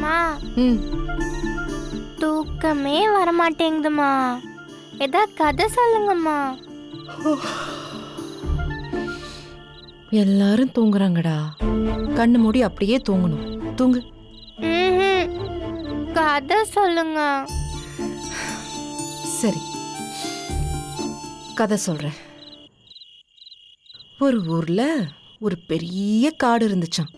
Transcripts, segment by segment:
அம்மா தூக்கமே வரமாட்டேங்குதுமா. ஏதாவது கதை சொல்லுங்கம்மா. எல்லாரும் தூங்குறாங்கடா. கண்ணு மூடி அப்படியே தூங்கணும். தூங்கு. கதை சொல்லுங்க. சரி, கதை சொல்றேன். ஒரு ஊர்ல ஒரு பெரிய காடு இருந்துச்சாம்.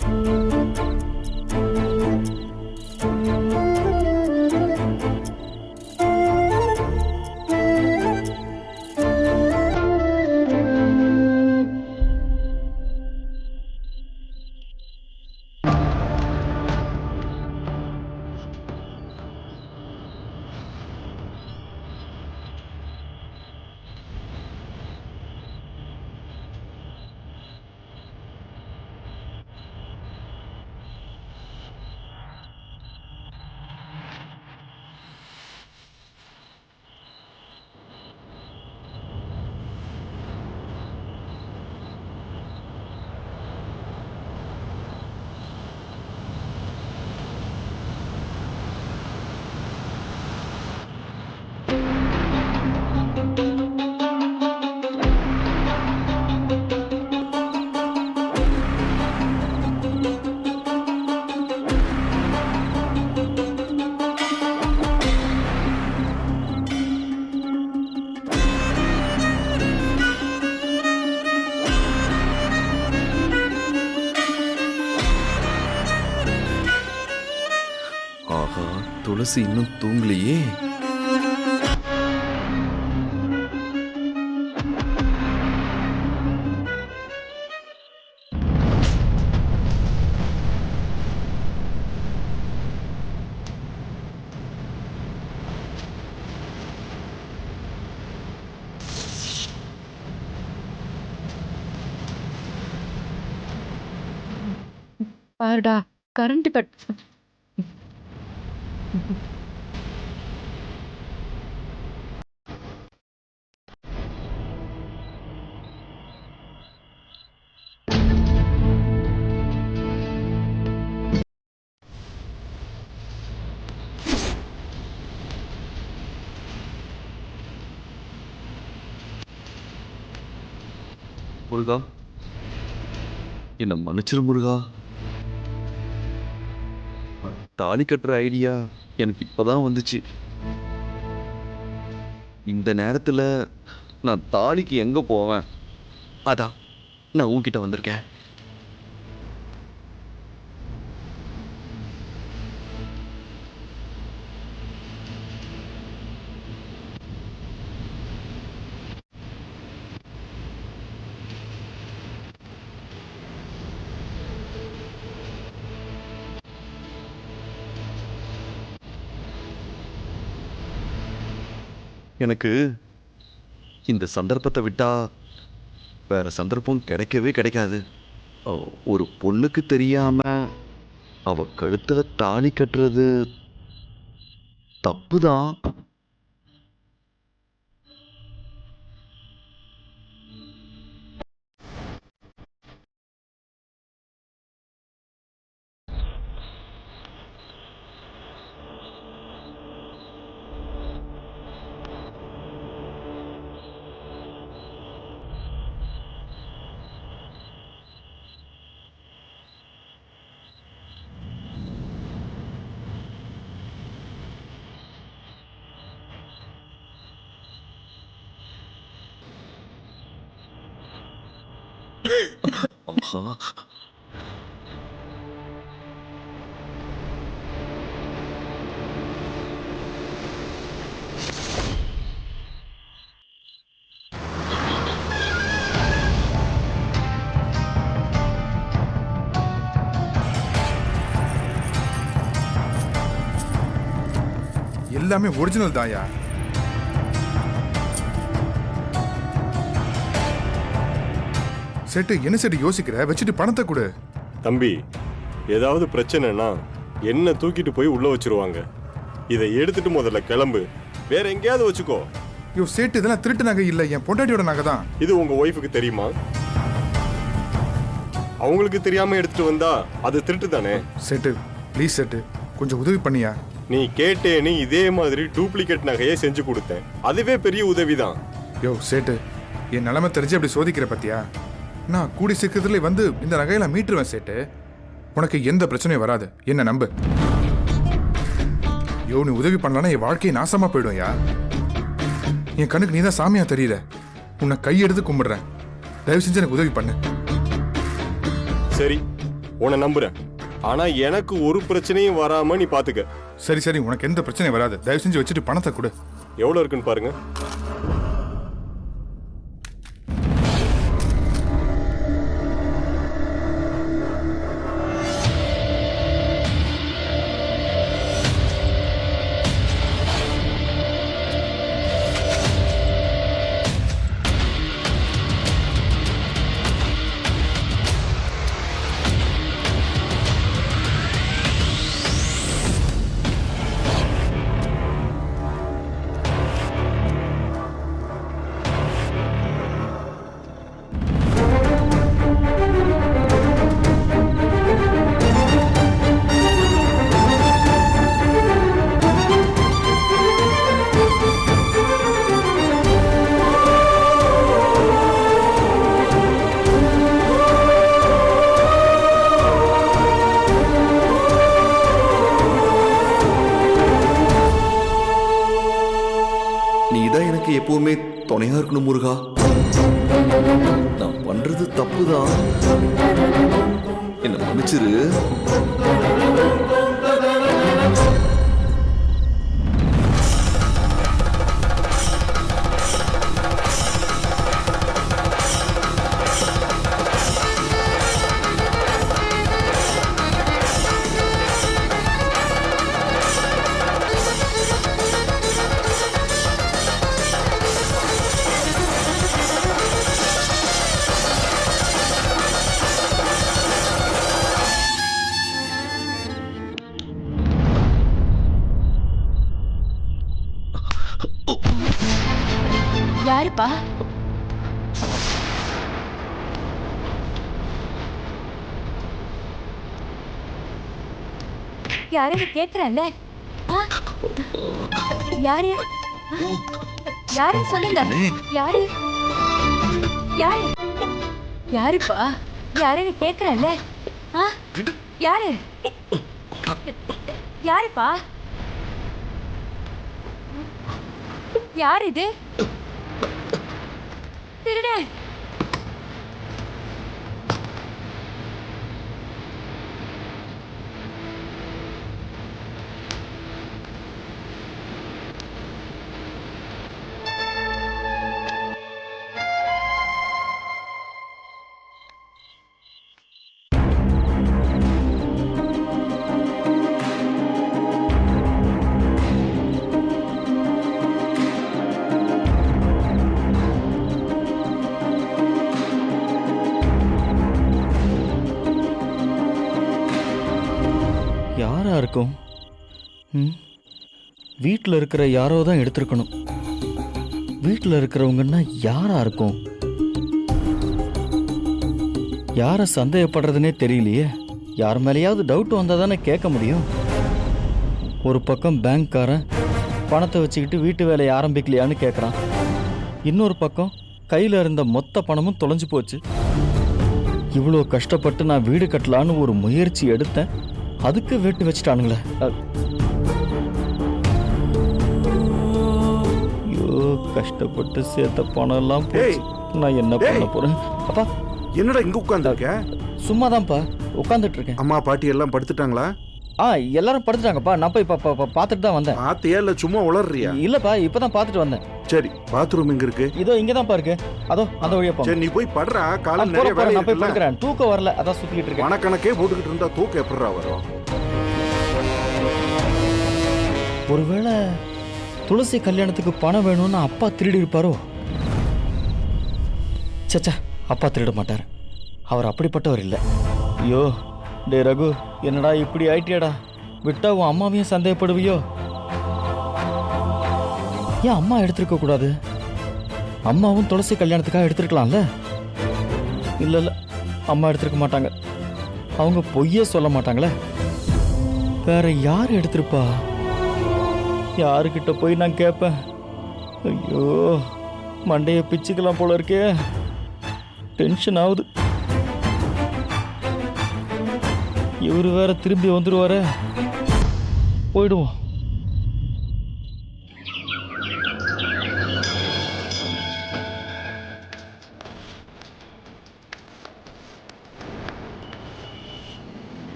ஆஹா, துளசி இன்னும் தூங்கலையே. பாருடா, கரண்ட் கட். முருகா, என்ன மன்னிச்சிரு முருகா. தாலி கட்டுற ஐடியா எனக்கு இப்பதான் வந்துச்சு. இந்த நேரத்துல நான் தாலிக்கு எங்க போவேன்? அதான் நான் உன்கிட்ட வந்திருக்கேன். எனக்கு இந்த சந்தர்ப்பத்தை விட்டா வேற சந்தர்ப்பம் கிடைக்கவே கிடைக்காது. ஒரு பொண்ணுக்கு தெரியாம அவ கழுத்துல தாலி கட்டுறது தப்புதான். ஆஹா. எல்லாமே ஒரிஜினல் தாயா. செட்டு என்ன செட்டு யோசிக்கிற? வச்சுட்டு பணத்தை கொடு. தம்பி, ஏதாவது பிரச்சனைனா என்ன தூக்கிட்டு போய் உள்ள வச்சிருவாங்க. இதை எடுத்துட்டு முதல்ல கிளம்பு, வேற எங்கேயாவது வச்சுக்கோ. யோ செட்டு, இதெல்லாம் திருட்டு நகை இல்ல, என் பொண்டாட்டியோட நகை தான். இது உங்க ஒய்ஃபுக்கு தெரியுமா? அவங்களுக்கு தெரியாம எடுத்துட்டு வந்தா அது திருட்டு தானே. செட்டு ப்ளீஸ் செட்டு, கொஞ்சம் உதவி பண்ணியா? நீ கேட்டேன்னு இதே மாதிரி டூப்ளிகேட் நகையை செஞ்சு கொடுத்தேன். அதுவே பெரிய உதவிதான். யோ சேட்டு, என் நிலைமை தெரிஞ்சு அப்படி சோதிக்கிற பத்தியா? நான் கூடி சீக்கிரத்துல வந்து இந்த நகையெல்லாம் மீட்டுருவேன் சேட்டு. உனக்கு எந்த பிரச்சனையும் வராது, என்ன நம்பு. யோ, நீ உதவி பண்ணலன்னா என் வாழ்க்கையை நாசமா போயிடும் யா. என் கண்ணுக்கு நீதான் சாமியா தெரியல. உன்னை கையெடுத்து கும்பிடுறேன், தயவு செஞ்சு எனக்கு உதவி பண்ணு. சரி, உன்னை நம்புறேன். ஆனா எனக்கு ஒரு பிரச்சனையும் வராம நீ பாத்துக்க. சரி சரி, உனக்கு எந்த பிரச்சனையும் வராது. தயவு செஞ்சு வச்சுட்டு பணத்தை கொடு. எவ்வளவு இருக்குன்னு பாருங்க. நீதான் எனக்கு எப்பவுமே துணையா இருக்கணும் முருகா. நான் பண்றது தப்புதான், என்ன மன்னிச்சிரு. யாருப்பா? யாருன்னு கேக்குறேன்ல. யாரு யாரு சொல்லுங்க. யாரு யாரு யாருப்பா? யாருன்னு கேக்குறேன்ல. யாரு யாருப்பா? யார் இது? திருடே. யாரா இருக்கும்? வீட்டில் இருக்கிற யாரோ தான் எடுத்திருக்கணும். வீட்டில் இருக்கிறவங்கன்னா யாரா இருக்கும்? யாரை சந்தேகப்படுறதுனே தெரியலையே. யார் மேலேயாவது டவுட் வந்தால் தானே கேட்க முடியும். ஒரு பக்கம் பேங்க்காரன் பணத்தை வச்சுக்கிட்டு வீட்டு வேலையை ஆரம்பிக்கலையான்னு கேட்குறான். இன்னொரு பக்கம் கையில் இருந்த மொத்த பணமும் தொலைஞ்சு போச்சு. இவ்வளோ கஷ்டப்பட்டு நான் வீடு கட்டலான்னு ஒரு முயற்சி எடுத்தேன், அதுக்கு வெட்டி வச்சுட்டானுங்களே. ஐயோ, கஷ்டப்பட்டு சேர்த்த பணம் எல்லாம் போச்சு. நான் என்ன பண்ண போறேன்? அப்பா, என்னடா இங்க உட்கார்ந்துருக்க? சும்மாதான்ப்பா உட்காந்துட்டு இருக்கேன். அம்மா பாட்டி எல்லாம் படுத்துட்டாங்களா? எல்லாரும் படுத்துட்டாங்கப்பா. நான் போய் பார்த்துட்டு தான் வந்தேன். பாத்தியா இல்ல சும்மா உளறியா? இல்லப்பா, இப்பதான் பார்த்துட்டு வந்தேன். சரி, பாத்ரூம் எங்க இருக்கு? இதோ இங்கதான் இருக்கு. அதோ அந்த வழியா போ. சரி, நீ போய் படுறா. காலையில நிறைய வேலை நான் போய் இருக்குல்ல. படுக்கிறேன். தூக்கம் வரல, அதான் சுத்திட்டு இருக்கேன். மனக்கணக்கே போட்டுக்கிட்டு இருந்தா தூக்கம் எப்படிடா வரும்? ஒருவேளை துளசி கல்யாணத்துக்கு பணம் வேணும்னு அப்பா திருடி இருப்பாரோ? சச்சா, அப்பா திருட மாட்டார். அவர் அப்படிப்பட்டவர் இல்லை. ஐயோ, டே ரகு, என்னடா இப்படி ஆயிட்டியாடா? விட்டா உன் அம்மாவையும் சந்தேகப்படுவியோ? ஏன் அம்மா எடுத்திருக்க கூடாது? அம்மாவும் துளசி கல்யாணத்துக்காக எடுத்திருக்கலாம்ல. இல்லை இல்லை, அம்மா எடுத்திருக்க மாட்டாங்க. அவங்க பொய்யே சொல்ல மாட்டாங்களே. வேற யார் எடுத்திருப்பா? யாருக்கிட்ட போய் நான் கேட்பேன்? ஐயோ, மண்டைய பிச்சுக்கலாம் போல இருக்கே. டென்ஷன் ஆகுது. இவரு வேற திரும்பி வந்துருவார. போயிடுவோம்.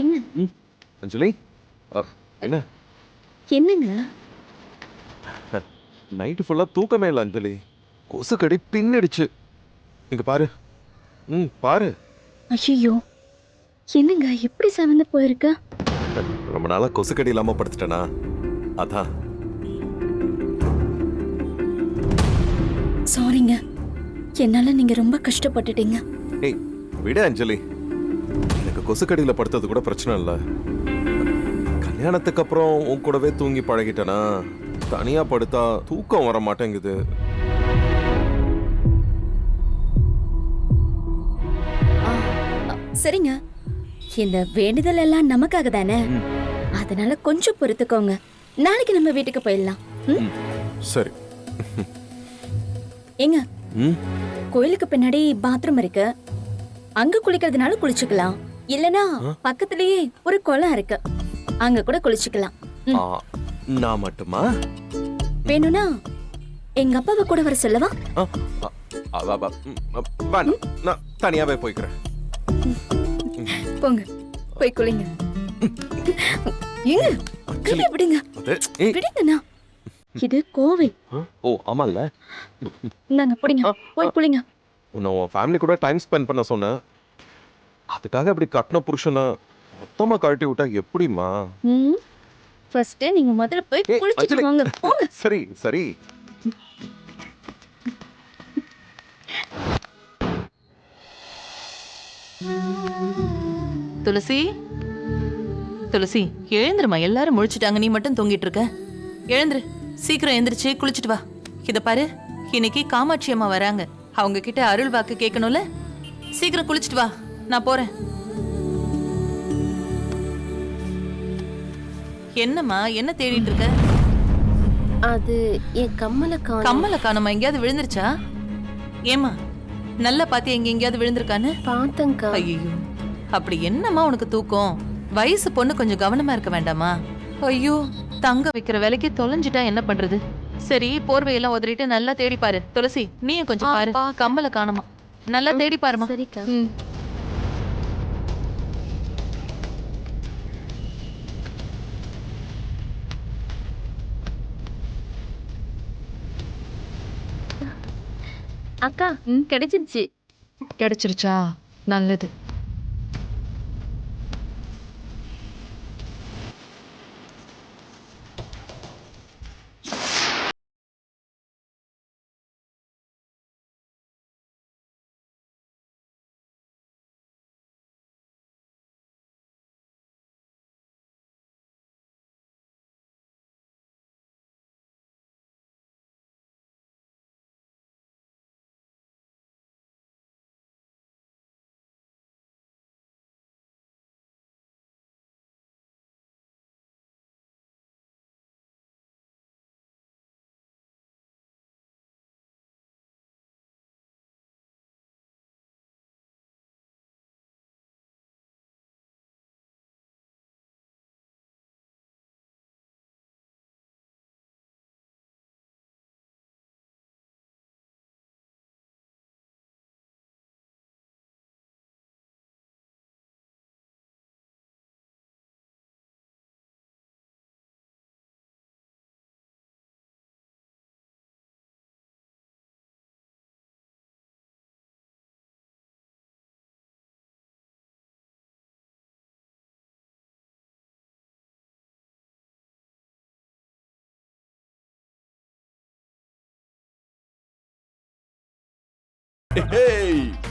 என்ன அஞ்சலி, என்ன என்னங்க? நைட்டு ஃபுல்லா தூக்கமே இல்லை அஞ்சலி. கொசு கடி பின்னிடுச்சு. இங்க பாரு. பாரு. ஐயோ, என்னங்க எப்படி செவந்து போயிருக்க? ரொம்ப நாளா கொசு கடி இல்லாம படுத்துட்டேனா, அதான். சாரிங்க, என்னால நீங்க ரொம்ப கஷ்டப்பட்டுட்டீங்க. ஏய் விட அஞ்சலி, எனக்கு கொசு கடியில படுத்தது கூட பிரச்சனை இல்லை. கல்யாணத்துக்கு அப்புறம் உன் கூடவே தூங்கி பழகிட்டேனா, தனியா படுத்தா தூக்கம் வர மாட்டேங்குது. சரிங்க, இந்த வேண்டுதல் எல்லாம் நமக்காக தானே, அதனால கொஞ்சம் பொறுத்துக்கோங்க. நாளைக்கு நம்ம வீட்டுக்கு போயிடலாம். சரி. ஏங்க, ம் கோயிலுக்கு பின்னாடி பாத்ரூம் இருக்கு, அங்க குளிக்கிறதுனால குளிச்சுக்கலாம். இல்லனா பக்கத்துலயே ஒரு குளம் இருக்கு, அங்க கூட குளிச்சுக்கலாம். ஆ, நான் மட்டுமா? வேணும்னா எங்க அப்பாவை கூட வர சொல்லவா? வேண்டாம், நான் தனியாவே போய்க்கிறேன். போங்க, போய் குளிங்க. ஏங்க, கையை விடுங்க. விடுங்கண்ணா, இது கோவில். ஓ ஆமால்ல. இந்தாங்க புடிங்க, போய் குளிங்க. உன்னை உன் ஃபேமிலி கூட டைம் ஸ்பெண்ட் பண்ண சொன்னேன். அதுக்காக இப்படி கட்டின புருஷனை மொத்தமா கழட்டி விட்டா எப்படிமா? ஃபர்ஸ்ட் நீங்க முதல்ல போய் குளிச்சிட்டு வாங்க. போங்க. சரி சரி. துளசி, துளசி எழுந்துருமா. எல்லாரும் முழிச்சிட்டாங்க, நீ மட்டும் தூங்கிட்டு இருக்க. எழுந்துரு, சீக்கிரம் எழுந்திருச்சு குளிச்சுட்டு வா. இத பாரு, இன்னைக்கு காமாட்சி அம்மா வராங்க, அவங்க கிட்ட அருள் வாக்கு கேட்கணும்ல. சீக்கிரம் குளிச்சுட்டு வா, நான் போறேன். என்னம்மா, என்ன தேடிட்டு இருக்க? அது என் கம்மல கம்மல காணமா? எங்கேயாவது விழுந்துருச்சா? ஏமா, நல்லா பாத்தி எங்கேயாவது விழுந்திருக்கான்னு பார்த்தங்கா. ஐயோ, அப்படி என்னம்மா உனக்கு தூக்கம்? வயசு பொண்ணு கொஞ்சம் கவனமா இருக்க வேண்டாமா? ஐயோ, தங்க வைக்கிற வேலைக்கு தொலைஞ்சிட்டா என்ன பண்றது? சரி, போர்வையெல்லாம் உதறிட்டு நல்லா தேடி பாரு. துளசி, நீயும் கொஞ்சம் பாரு, கம்மல காணுமா? நல்லா தேடி பாருமா. சரிக்கா. அக்கா, கிடைச்சிருச்சு. கிடைச்சிருச்சா? நல்லது.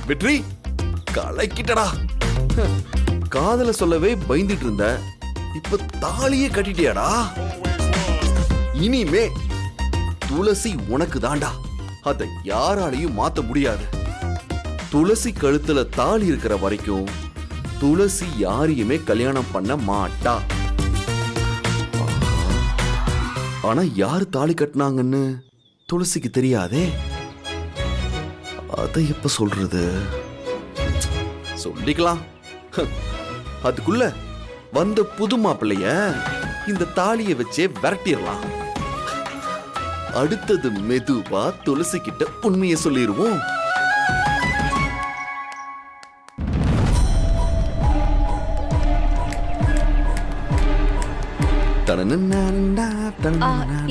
வெற்றி கலைக்கிட்டடா. காதல சொல்லவே பயந்துட்டு இருந்த, இப்ப தாலியே கட்டிட்டியாடா. இனிமே துளசி உனக்கு தாண்டா. அதை யாராலையும் மாத்த முடியாது. துளசி கழுத்துல தாலி இருக்கிற வரைக்கும் துளசி யாரையுமே கல்யாணம் பண்ண மாட்டா. ஆனா யாரு தாலி கட்டினாங்கன்னு துளசிக்கு தெரியாதே. அதை எப்ப சொல்றது? சொல்லிக்கலாம். அதுக்குள்ள வந்த புது மாப்பிள்ளைய இந்த தாலியை வச்சே விரட்டிடலாம். அடுத்தது மெதுவா துளசி கிட்ட உண்மையை சொல்லிடுவோம்.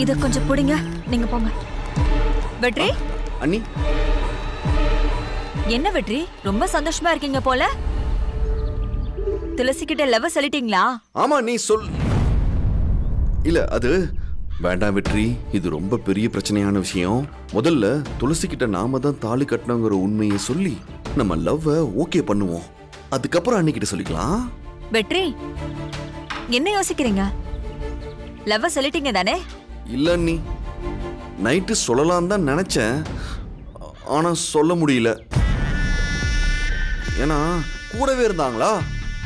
இத கொஞ்சம் புடிங்க, நீங்க போங்க. வெற்றி, அண்ணி, என்ன வெற்றி ரொம்ப சந்தோஷமா இருக்கீங்க போல? துளசி கிட்ட லவ் சொல்லிட்டீங்களா? ஆமா, நீ சொல். இல்ல, அது வேண்டாம் வெற்றி. இது ரொம்ப பெரிய பிரச்சனையான விஷயம். முதல்ல துளசி கிட்ட நாம தான் தாலி கட்டணுங்கிற உண்மையை சொல்லி நம்ம லவ் ஓகே பண்ணுவோம். அதுக்கப்புறம் அன்னிக்கிட்ட சொல்லிக்கலாம். வெற்றி, என்ன யோசிக்கிறீங்க? லவ் சொல்லிட்டீங்க தானே? இல்ல அண்ணி, நைட்டு சொல்லலாம் தான் நினைச்சேன். ஆனா சொல்ல முடியல. ஏன்னா கூடவே இருந்தாங்களா,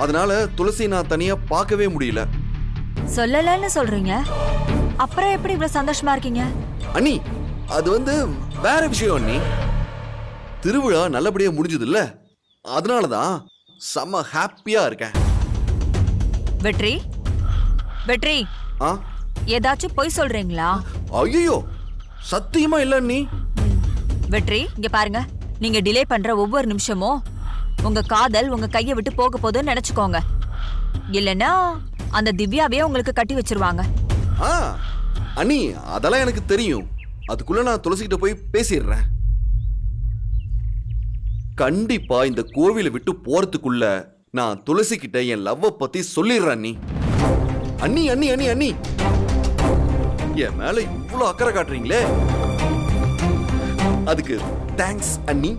அதனால துளசி நான் தனியா பார்க்கவே முடியல. சொல்லலன்னு சொல்றீங்க, அப்புறம் எப்படி இவ்வளவு சந்தோஷமா இருக்கீங்க? அண்ணி, அது வேற விஷயம் அண்ணி. திருவிழா நல்லபடியா முடிஞ்சது இல்ல, அதனாலதான் செம்ம ஹாப்பியா இருக்கேன். வெற்றி, வெற்றி, ஏதாச்சும் பொய் சொல்றீங்களா? ஐயோ, சத்தியமா இல்ல அண்ணி. வெற்றி, இங்க பாருங்க. நீங்க டிலே பண்ற ஒவ்வொரு நிமிஷமும் உங்க காதல் உங்க கையை விட்டு போக போதுன்னு நினைச்சுக்கோங்க. இல்லனா அந்த திவ்யாவே உங்களுக்கு கட்டி வச்சிருவாங்க. அண்ணி, அதெல்லாம் எனக்கு தெரியும். அதுக்குள்ள நான் துளசிக்கிட்ட போய் பேசிடுறேன். கண்டிப்பா இந்த கோவிலை விட்டு போறதுக்குள்ள நான் துளசி கிட்ட என் லவ்வ பத்தி சொல்லிடுறேன் அண்ணி. அண்ணி அண்ணி அண்ணி அண்ணி, என் மேல இவ்வளவு அக்கறை காட்டுறீங்களே, அதுக்கு தேங்க்ஸ் அண்ணி.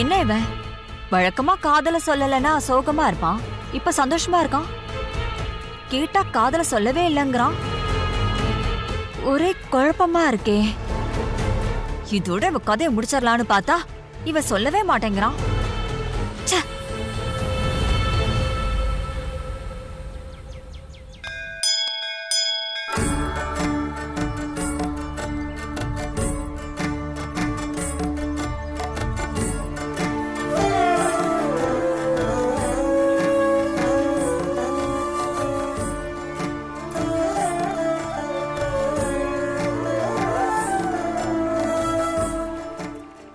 என்ன இவன் வழக்கமா காதல சொல்லலன்னா சோகமா இருப்பான், இப்ப சந்தோஷமா இருக்கான். கேட்டா காதல சொல்லவே இல்லைங்கிறான். ஒரே குழப்பமா இருக்கே. இதோட இவ கதையை முடிச்சிடலான்னு பார்த்தா இவ சொல்லவே மாட்டேங்கிறான். ச்சே.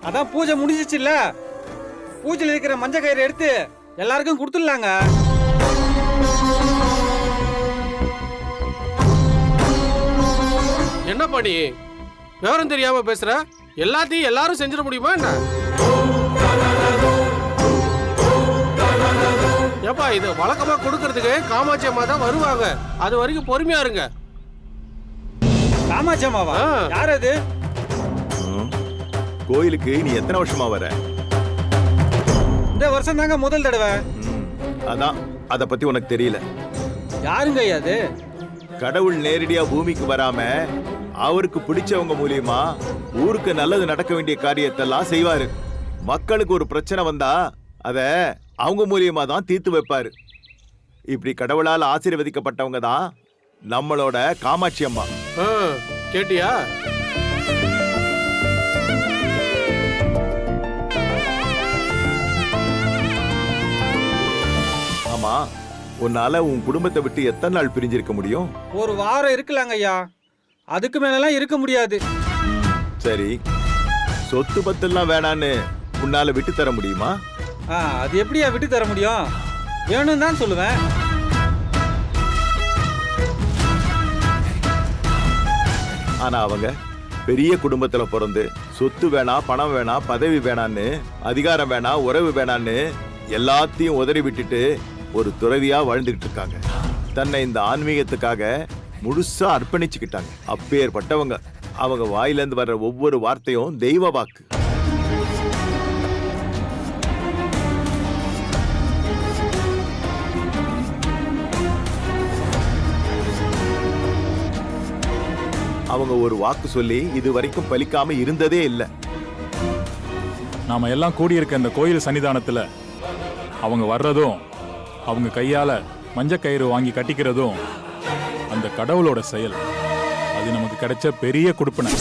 அதான் பூஜை முடிஞ்சிச்சுல்ல, பூஜையில் இருக்கிற மஞ்சள் கயிறு எடுத்து எல்லாருக்கும் கொடுத்துடலாங்க. என்ன பண்ணி விவரம் தெரியாம பேசுற? எல்லாத்தையும் எல்லாரும் செஞ்சிட முடியுமா என்ன? ஏப்பா, இது வழக்கமா கொடுக்கறதுக்கு காமாட்சி அம்மா தான் வருவாங்க. அது வரைக்கும் பொறுமையா இருங்க. காமாட்சி அம்மாவா? யார் அது? கோயிலுக்கு நீ எத்தனை வருஷமா வர? இந்த வருஷம் தாங்க முதல் தடவை. அதான், அத பத்தி உனக்கு தெரியல. யாருங்க அது? கடவுள் நேரடியா பூமிக்கு வராம அவருக்கு பிடிச்சவங்க மூலியமா ஊருக்கு நல்லது நடக்க வேண்டிய காரியத்தெல்லாம் செய்வாரு. மக்களுக்கு ஒரு பிரச்சனை வந்தா அத அவங்க மூலியமா தான் தீர்த்து வைப்பாரு. இப்படி கடவுளால் ஆசீர்வதிக்கப்பட்டவங்க தான் நம்மளோட காமாட்சி அம்மா. கேட்டியா? ஆமா, உன்னால உன் குடும்பத்தை விட்டு எத்தனை நாள் பிரிஞ்சிருக்க முடியும்? ஒரு வாரம் இருக்கலாங்க ஐயா, அதுக்கு மேலாம் இருக்க முடியாது. சரி, சொத்து பத்தெல்லாம் வேணான்னு உன்னால விட்டு தர முடியுமா? அது எப்படியா விட்டு தர முடியும்? வேணும் தான் சொல்லுவேன். ஆனா அவங்க பெரிய குடும்பத்துல பிறந்து சொத்து வேணாம், பணம் வேணாம், பதவி வேணான்னு, அதிகாரம் வேணாம், உறவு வேணான்னு எல்லாத்தையும் உதறி விட்டுட்டு ஒரு துறவியா வாழ்ந்துகிட்டு இருக்காங்க. தன்னை இந்த ஆன்மீகத்துக்காக முழுசா அர்ப்பணிச்சுக்கிட்டாங்க. அப்பேற்பட்டவங்க. அவங்க வாயிலிருந்து வர்ற ஒவ்வொரு வார்த்தையும் தெய்வ வாக்கு. அவங்க ஒரு வாக்கு சொல்லி இது வரைக்கும் பலிக்காம இருந்ததே இல்லை. நாம எல்லாம் கூடியிருக்க இந்த கோயில் சன்னிதானத்துல அவங்க வர்றதும் அவங்க கையால மஞ்சக்கயிறு வாங்கி கட்டிக்கிறதும் அந்த கடவுளோட செயல். அது நமக்கு கிடைச்ச பெரிய கொடுப்பனை.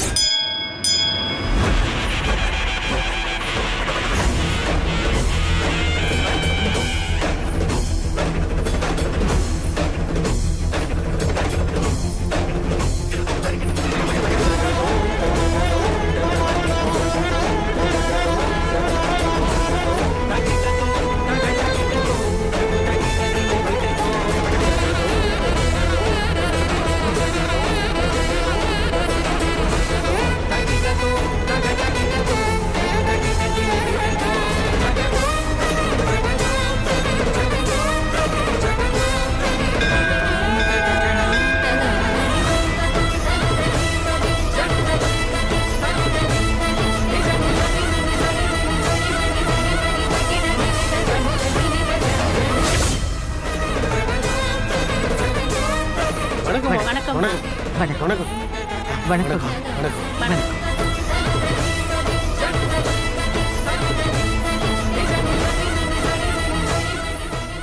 வணக்கம் வணக்கம் வணக்கம் வணக்கம்.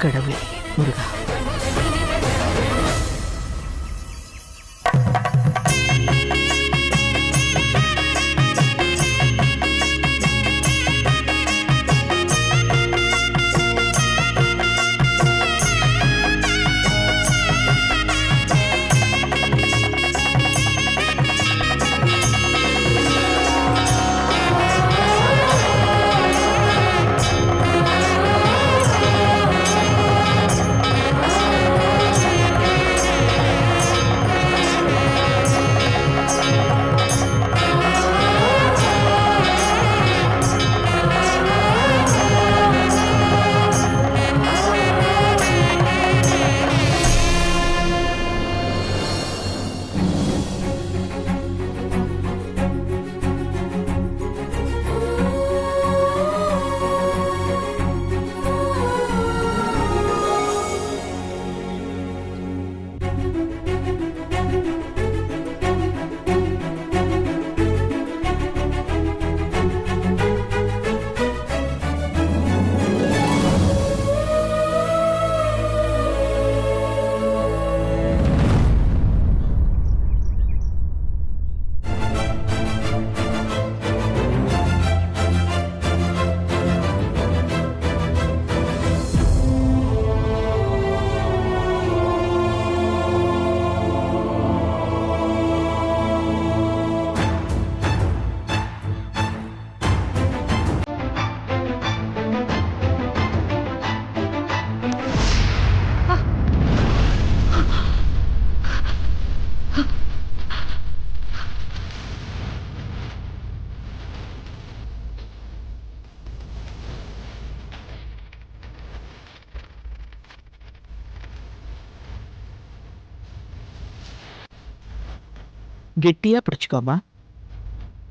கடவுளே முருகா. கெட்டியா பிடிச்சுக்கோமா,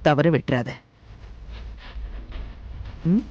தவற விட்டுறாத. ம்.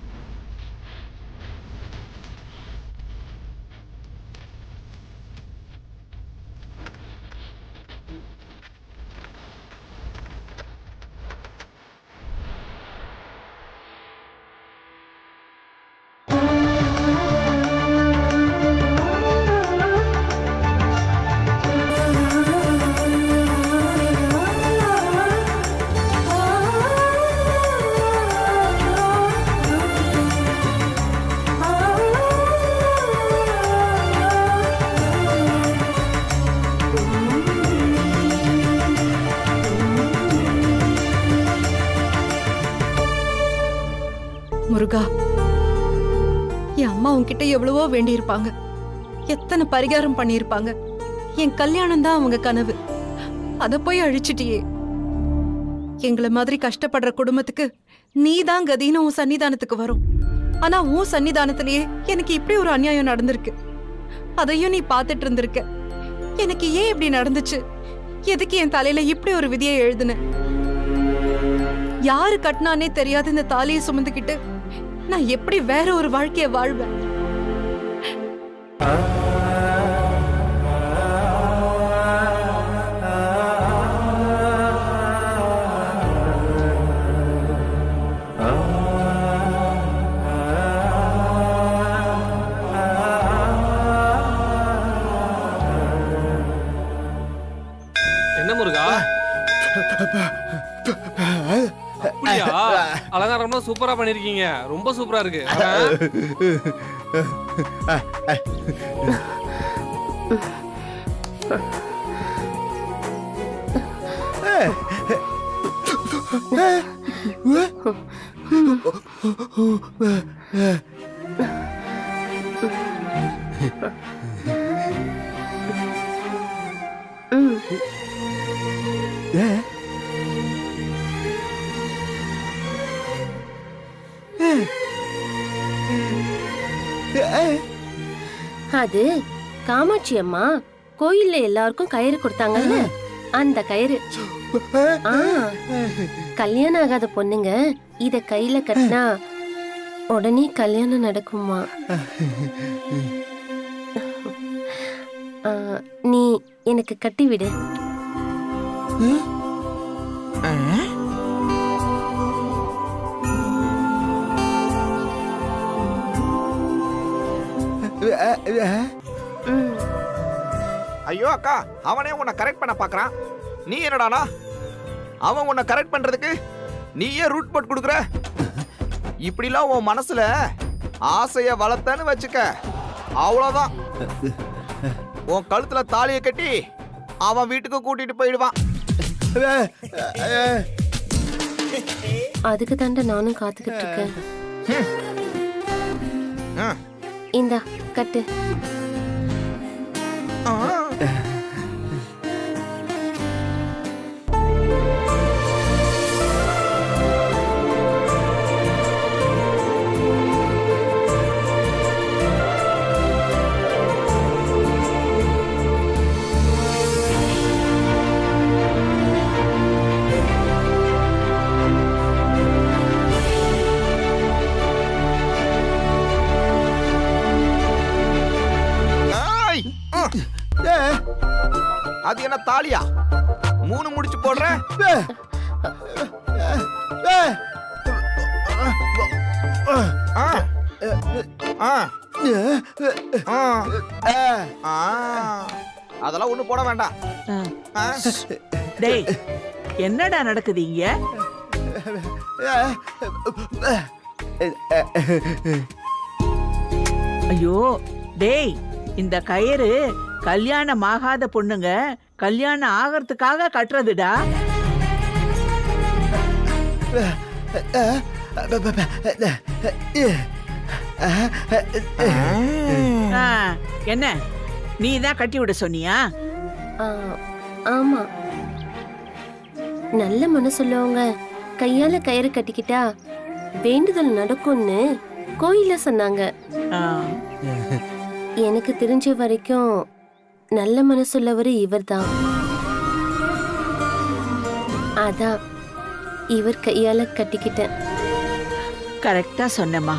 முருகா, என் அம்மா உன்கிட்ட எவ்வளவோ வேண்டியிருப்பாங்க, எத்தனை பரிகாரம் பண்ணியிருப்பாங்க. என் கல்யாணம் தான் அவங்க கனவு, அத போய் அழிச்சிட்டியே. எங்களை மாதிரி கஷ்டப்படுற குடும்பத்துக்கு நீ தான் கதின்னு உன் சன்னிதானத்துக்கு வரும். ஆனா உன் சன்னிதானத்திலேயே எனக்கு இப்படி ஒரு அநியாயம் நடந்திருக்கு. அதையும் நீ பாத்துட்டு இருந்திருக்க. எனக்கு ஏன் இப்படி நடந்துச்சு? எதுக்கு என் தலையில இப்படி ஒரு விதியை எழுதுன? யாரு கட்டினானே தெரியாத இந்த தாலியை சுமந்துக்கிட்டு நான் எப்படி வேற ஒரு வாழ்க்கைய வாழ்வேன்? என்ன முருகா? அப்படியா? அலங்காரம்லாம் சூப்பரா பண்ணிருக்கீங்க. ரொம்ப சூப்பரா இருக்கு. அது காமாட்சி அம்மா கோயில்ல எல்லாருக்கும் கயிறு கொடுத்தாங்கல்ல, அந்த கயிறு. கல்யாணம் ஆகாத பொண்ணுங்க இத கையில கட்டினா உடனே கல்யாணம் நடக்குமா? நீ எனக்கு கட்டி விடு. ஐயோ அக்கா, அவனே உன்னை கரெக்ட் பண்ண பாக்குறான். நீ என்னடானா அவன் உன்னை கரெக்ட் பண்றதுக்கு நீயே ரூட் போட் கொடுக்குற. இப்படிலாம் உன் மனசுல ஆசைய வளர்த்தன்னு வச்சுக்க, அவ்வளவுதான். உன் கழுத்துல தாலியை கட்டி அவன் வீட்டுக்கு கூட்டிட்டு போயிடுவான். அதுக்கு தாண்ட நானும் காத்துக்கிட்டு இருக்கேன். இந்தா கட்டு. அது என்ன தாலியா? 3 முடிச்சு போடுற. அதெல்லாம் ஒண்ணு போட வேண்டாம். டேய், என்னடா நடக்குது இங்க? ஐயோ டேய், இந்த கயிறு கல்யாணம் ஆகாத பொண்ணுங்க கல்யாணம் ஆகிறதுக்காக கட்டுறதுடா. என்ன நீ தான் கட்டி விட சொன்னியா? ஆமா, நல்ல மனசுள்ளவங்க கையால கயிறு கட்டிக்கிட்டா வேண்டுதல் நடக்கும்னு கோயில சொன்னாங்க. எனக்கு தெரிஞ்ச வரைக்கும் நல்ல மனசுள்ளவரு இவர்தான். அதான் இவர் கையால கட்டிக்கிட்டேன். கரெக்டா சொன்னம்மா,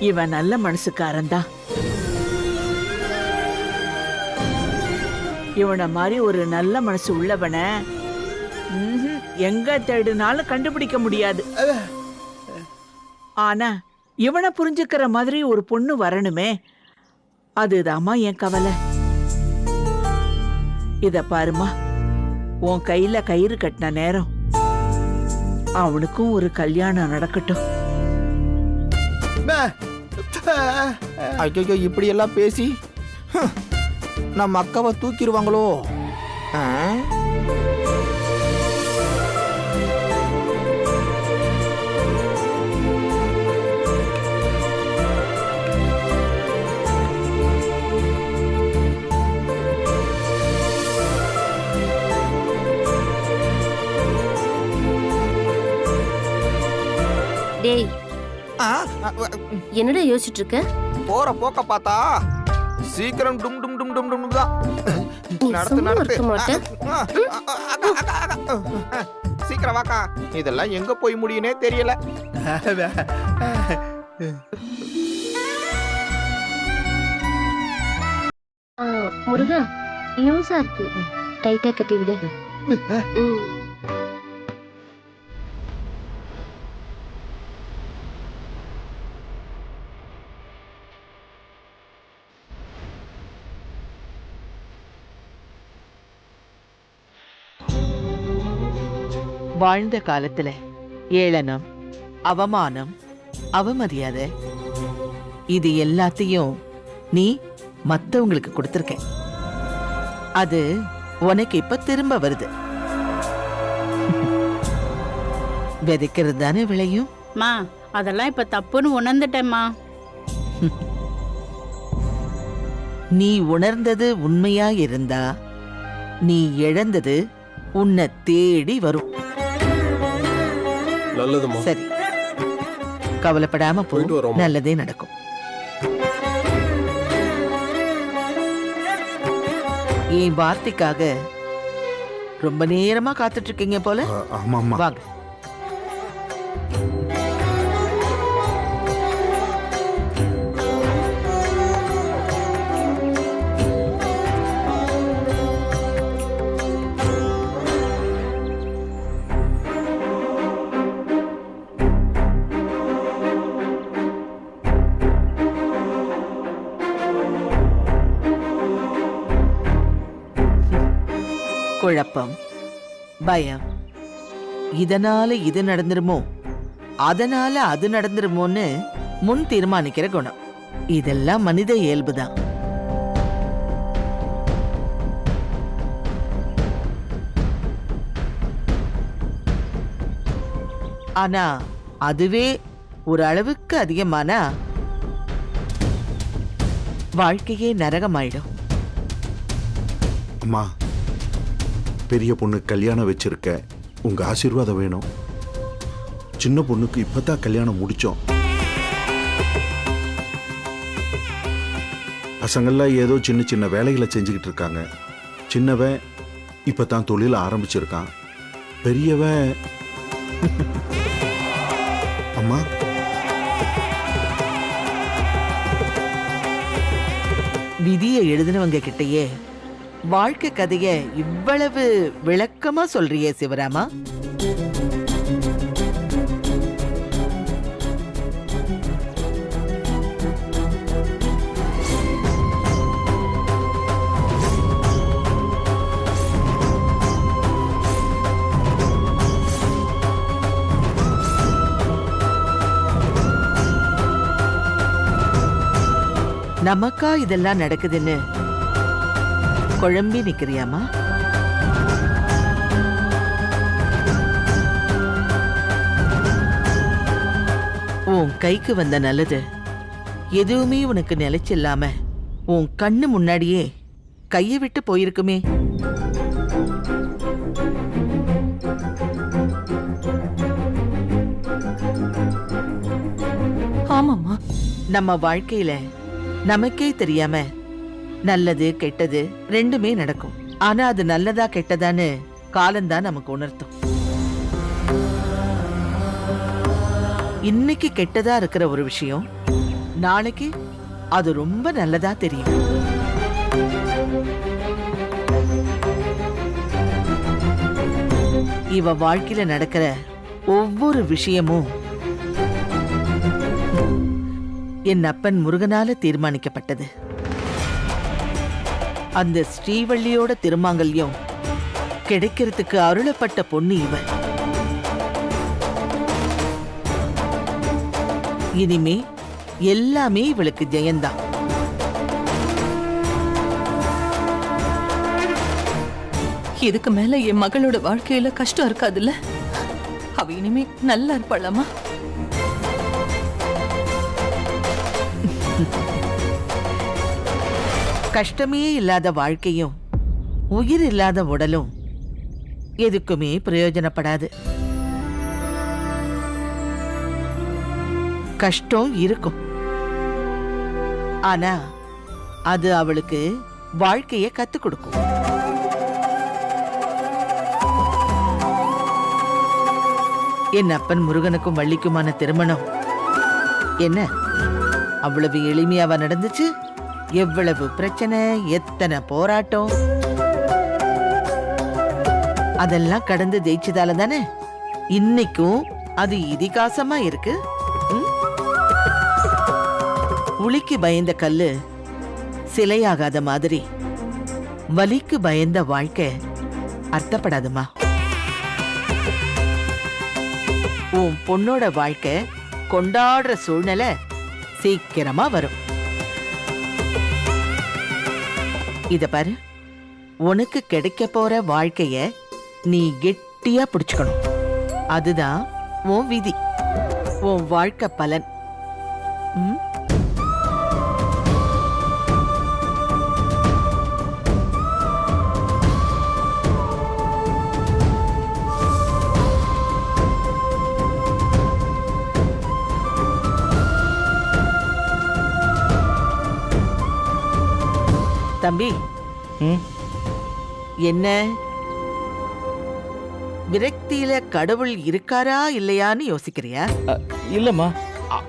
இவன் நல்ல மனசுக்காரன் தான். இவனை மாதிரி ஒரு நல்ல மனசு உள்ளவனை எங்க தேடினாலும் கண்டுபிடிக்க முடியாது. ஆனா இவனை புரிஞ்சுக்கிற மாதிரி ஒரு பொண்ணு வரணுமே, அதுதாம்மா என் கவலை. இத பாருமா, உன் கையில கயிறு கட்டின நேரம் அவனுக்கும் ஒரு கல்யாணம் நடக்கட்டும். ஐயோ, இப்படி எல்லாம் பேசி நம்ம அக்காவை தூக்கிடுவாங்களோ? டேய், என்னடா யோசிச்சுட்டு இருக்க? போற போக்க பார்த்தா சீக்கிரம் டும் டும் டும் டும் டும் தான். நடத்து நடத்து. சீக்கிரம் வாக்கா, இதெல்லாம் எங்க போய் முடியுனே தெரியல. முருகா, லூசா இருக்கு, டைட்டா கட்டி விடு. வாழ்ந்த காலத்துல ஏளனம், அவமானம், அவமரியாதை இது எல்லாத்தையும் நீ மத்தவங்களுக்கு கொடுத்திருக்க. அது உனக்கு இப்ப திரும்ப வருது. விதைக்கிறது தானே விளையும். மா அதெல்லாம் இப்ப தப்புன்னு உணர்ந்துட்டேம்மா. நீ உணர்ந்தது உண்மையா இருந்தா நீ இழந்தது உன்னை தேடி வரும். நல்லதுமா. சரி, கவலைப்படாம போ, போயிட்டு வரோம்மா. நல்லதே நடக்கும். என் வார்த்தைக்காக ரொம்ப நேரமா காத்துட்டு இருக்கீங்க போல. ஆமாம்மா. வாங்க. குழப்பம், பயம், இதனால இது நடந்துருமோ அதனால அது நடந்துருமோன்னு முன் தீர்மானிக்கிற குணம், இதெல்லாம் மனித இயல்புதான். ஆனா அதுவே ஒரு அளவுக்கு அதிகமானா வாழ்க்கையே நரகமாயிடும். அம்மா, பெரிய பொண்ணு கல்யாணம் வச்சிருக்க, உங்க ஆசீர்வாதம் வேணும். சின்ன பொண்ணுக்கு இப்பதான் கல்யாணம் முடிச்சோம். பசங்கள்லாம் ஏதோ சின்ன சின்ன வேலைகளை செஞ்சுக்கிட்டு இருக்காங்க. சின்னவன் இப்பதான் தொழில ஆரம்பிச்சிருக்கான். பெரியவன் அம்மா, விதியை எழுதினவங்க கிட்டயே வாழ்க்கை கதைய இவ்வளவு விளக்கமா சொல்றியே சிவராமா. நமக்கா இதெல்லாம் நடக்குதுன்னு குழம்பி நிக்கிறியாமா? உன் கைக்கு வந்த நல்லது எதுவுமே உனக்கு நிலைச்சில்லாம உன் கண்ணு முன்னாடியே கையை விட்டு போயிருக்குமே. ஆமாம்மா. நம்ம வாழ்க்கையில நமக்கே தெரியாம நல்லது கெட்டது ரெண்டுமே நடக்கும். ஆனா அது நல்லதா கெட்டதான்னு காலம்தான் நமக்கு உணர்த்தும். இன்னைக்கு கெட்டதா இருக்கிற ஒரு விஷயம் நாளைக்கு அது ரொம்ப நல்லதா தெரியும். இவ வாழ்க்கையில நடக்கிற ஒவ்வொரு விஷயமும் என் அப்பன் முருகனால தீர்மானிக்கப்பட்டது. அந்த ஸ்ரீவள்ளியோட திருமாங்கல்யம் கிடைக்கிறதுக்கு அருளப்பட்ட பொண்ணு இவ. இனிமே எல்லாமே இவளுக்கு ஜெயந்தான். இதுக்கு மேல என் மகளோட வாழ்க்கையில கஷ்டம் இருக்காதுல்ல? அவ இனிமே நல்லா இருப்பாளாமா? கஷ்டமே இல்லாத வாழ்க்கையும் உயிர் இல்லாத உடலும் எதுக்குமே பிரயோஜனப்படாது. கஷ்டம் இருக்கும், ஆனா அது அவளுக்கு வாழ்க்கைய கத்துக் கொடுக்கும். என் அப்பன் முருகனுக்கும் வள்ளிக்குமான திருமணம் என்ன அவ்வளவு எளிமையாவா நடந்துச்சு? எவ்வளவு பிரச்சனை, எத்தனை போராட்டம், அதெல்லாம் கடந்து ஜெயிச்சதால தானே இன்னைக்கும் அது இதிகாசமா இருக்கு. உளிக்கு பயந்த கல்லு சிலையாகாத மாதிரி வலிக்கு பயந்த வாழ்க்கை அர்த்தப்படாதுமா. உன் பொண்ணோட வாழ்க்கை கொண்டாடுற சூழ்நிலை சீக்கிரமா வரும். இத பாரு, உனக்கு கிடைக்க போற வாழ்க்கைய நீ கெட்டியா பிடிச்சுக்கணும். அதுதான் உன் விதி, உன் வாழ்க்கை பலன். ம்? தம்பி, என்ன விரக்தியில கடவுள் இருக்காரா இல்லையான்னு யோசிக்கிறியா? இல்லம்மா,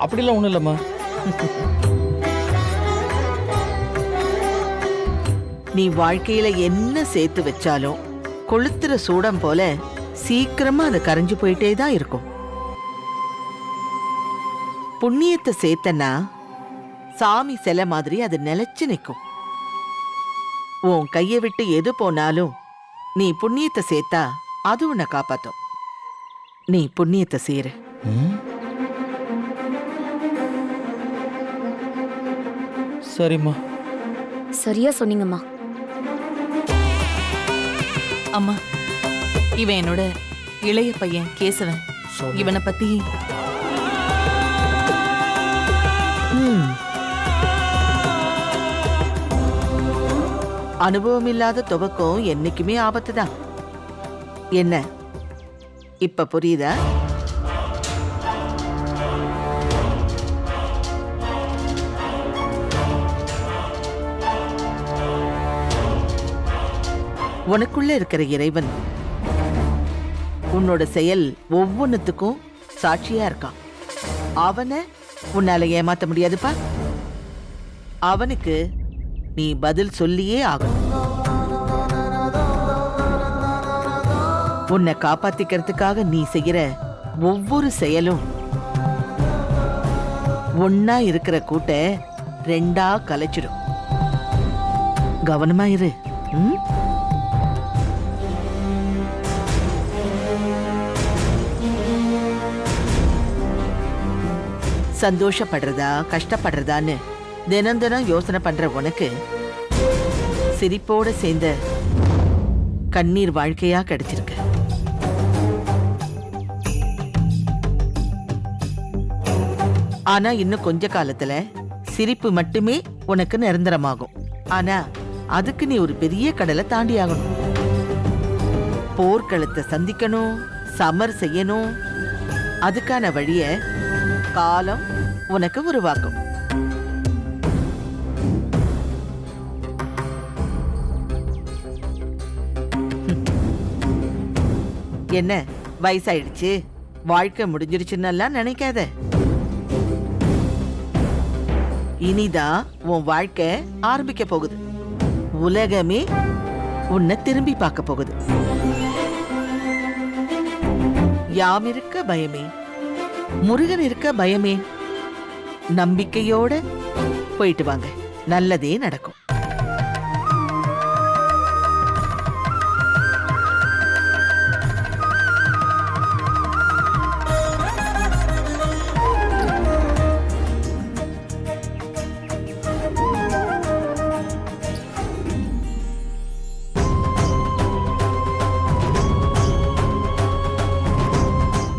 அப்படிலாம் ஒண்ணும் இல்லம்மா. நீ வாழ்க்கையில என்ன சேர்த்து வச்சாலும் கொளுத்துற சூடம் போல சீக்கிரமா அது கரைஞ்சு போயிட்டே தான் இருக்கும். புண்ணியத்தை சேர்த்தனா சாமி சிலை மாதிரி அது நிலைச்சு நிற்கும். உன் கையை விட்டு எது போனாலும் நீ புண்ணியத்தை சேர்த்தா அது உன்னை காப்பாத்தும். நீ புண்ணியத்தை சேரு. சரிம்மா. சரியா சொன்னீங்கம்மா. அம்மா, இவன் என்னோட இளைய பையன் கேசவன். இவனை பத்தி அனுபவம் இல்லாத துவக்கம் என்னைக்குமே ஆபத்து தான். என்ன இப்ப புரியுதா? உனக்குள்ள இருக்கிற இறைவன் உன்னோட செயல் ஒவ்வொன்னுத்துக்கும் சாட்சியா இருக்கான். அவனை உன்னால ஏமாத்த முடியாதுப்பா. அவனுக்கு நீ பதில் சொல்லியே ஆகணும். உன்னை காப்பாத்திக்கிறதுக்காக நீ செய்யற ஒவ்வொரு செயலும் ஒன்னா இருக்கிற கூட்ட ரெண்டா கலைச்சிடும். கவனமா இரு. சந்தோஷப்படுறதா கஷ்டப்படுறதான்னு தினம் தினம் யோசனை பண்ற உனக்கு சிரிப்போட சேர்ந்த கண்ணீர் வாழ்க்கையா கிடைச்சிருக்கு. ஆனா இன்னும் கொஞ்ச காலத்துல சிரிப்பு மட்டுமே உனக்கு நிரந்தரமாகும். ஆனா அதுக்கு நீ ஒரு பெரிய கடலை தாண்டி ஆகணும். போர்க்களத்தை சந்திக்கணும், சமர் செய்யணும். அதுக்கான வழிய காலம் உனக்கு உருவாக்கும். என்ன வயசாயிடுச்சு, வாழ்க்கை முடிஞ்சிருச்சுன்னு நினைக்காத. இனிதான் உன் வாழ்க்கை ஆரம்பிக்க போகுது. உலகமே உன்னை திரும்பி பார்க்க போகுது. யாம் இருக்க பயமே, முருகன் இருக்க பயமே. நம்பிக்கையோட போயிட்டு வாங்க, நல்லதே நடக்கும்.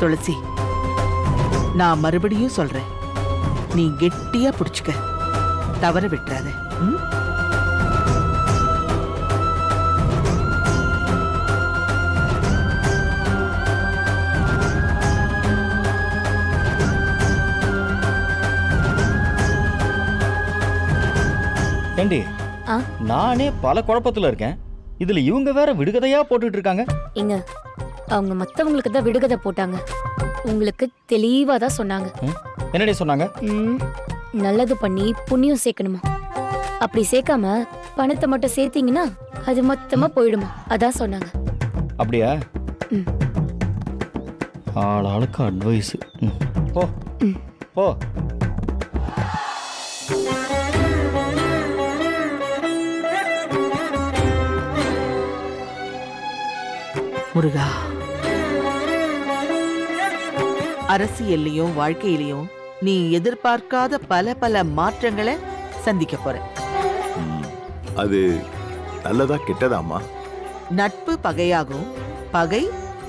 துளசி, நான் மறுபடியும் சொல்றேன், நீ கெட்டியா புடிச்சுக்க, தவற விட்டுறாத. ஏண்டி, நானே பல குழப்பத்துல இருக்கேன், இதுல இவங்க வேற விடுகதையா போட்டுட்டு இருக்காங்க. இங்க அவங்க மத்தவங்களுக்கு தான் விடுகதை போட்டாங்க, உங்களுக்கு தெளிவா தான் சொன்னாங்க. என்னடி சொன்னாங்க? நல்லது பண்ணி புண்ணியம் சேர்க்கணுமா, அப்படி சேர்க்காம பணத்தை மட்டும் சேர்த்தீங்கன்னா அது மொத்தமா போயிடுமா, அதான் சொன்னாங்க. அப்படியா? ஆளாளுக்கு அட்வைஸ். போ போ. முருகா, அரசியல்லையும் வாழ்க்கையிலையும் நீ எதிர்பார்க்காத பல பல மாற்றங்களை சந்திக்க போற. அது நல்லதா கெட்டதாம்மா? நட்பு பகையாகும், பகை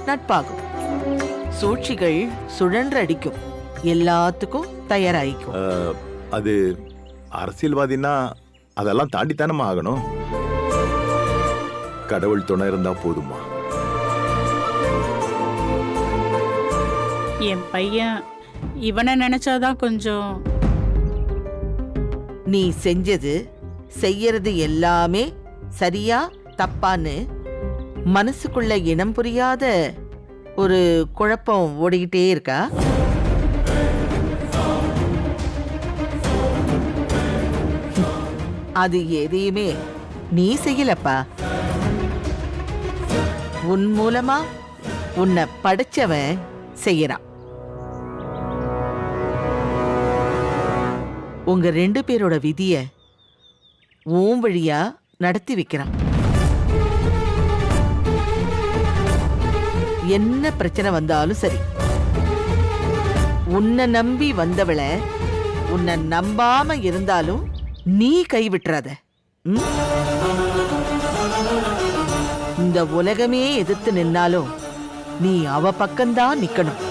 நட்பாகும். சூழ்ச்சிகள் சுழன்றடிக்கும், எல்லாத்துக்கும் தயாராயிக்கும். அது அரசியல்வாதின்னா அதெல்லாம் தாண்டித்தானமா ஆகணும். கடவுள் துணை இருந்தா போதுமா? என் பையன் இவனை நினைச்சாதான் கொஞ்சம். நீ செஞ்சது செய்யறது எல்லாமே சரியா தப்பான்னு மனசுக்குள்ள இனம் புரியாத ஒரு குழப்பம் ஓடிக்கிட்டே இருக்கா? அது எதையுமே நீ செய்யலப்பா. உன் மூலமா உன்னை படைச்சவன் செய்யறான். உங்க 2 பேரோட விதிய உன் வழியா நடத்தி வைக்கிறான். என்ன பிரச்சனை வந்தாலும் சரி, உன்னை நம்பி வந்தவளை உன்னை நம்பாம இருந்தாலும் நீ கைவிட்டுறாத. இந்த உலகமே எதிர்த்து நின்னாலும் நீ அவ பக்கம்தான் நிக்கணும்.